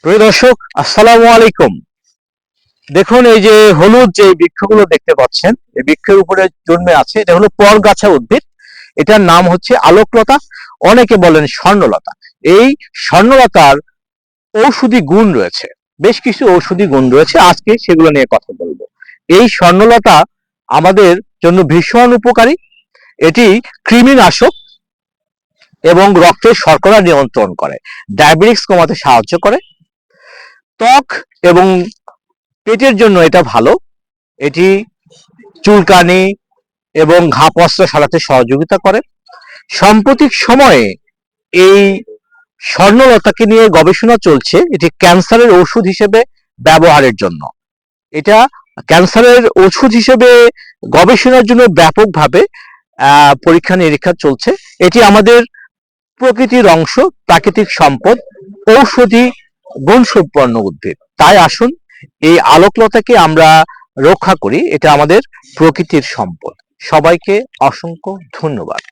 প্রিয় দর্শক, আসসালামু আলাইকুম। দেখুন, এই যে হলুদ যে বৃক্ষগুলো দেখতে পাচ্ছেন, এই বৃক্ষের উপরে জন্মে আছে, এটা হলো পরগাছা উদ্ভিদ। এটার নাম হচ্ছে আলোকলতা, অনেকে বলেন স্বর্ণলতা। এই স্বর্ণলতার ঔষধি গুণ রয়েছে, বেশ কিছু ঔষধি গুণ রয়েছে, আজকে সেগুলো নিয়ে কথা বলবো। এই স্বর্ণলতা আমাদের জন্য ভীষণ উপকারী। এটি কৃমিনাশক এবং রক্তের শর্করা নিয়ন্ত্রণ করে, ডায়াবেটিস কমাতে সাহায্য করে, ত্বক এবং পেটের জন্য এটা ভালো। এটি চুলকানি এবং ঘা পশলা সারাতে সহযোগিতা করে। সাম্প্রতিক সময়ে এই স্বর্ণলতাকে নিয়ে গবেষণা চলছে, এটি ক্যান্সারের ওষুধ হিসেবে ব্যবহারের জন্য। এটা ক্যান্সারের ওষুধ হিসেবে গবেষণার জন্য ব্যাপকভাবে পরীক্ষা নিরীক্ষা চলছে। এটি আমাদের প্রকৃতির অংশ, প্রাকৃতিক সম্পদ, ঔষধি গুণসম্পন্ন উদ্ভিদ। তাই আসুন এই আলোকলতাকে আমরা রক্ষা করি, এটা আমাদের প্রকৃতির সম্পদ। সবাইকে অসংখ্য ধন্যবাদ।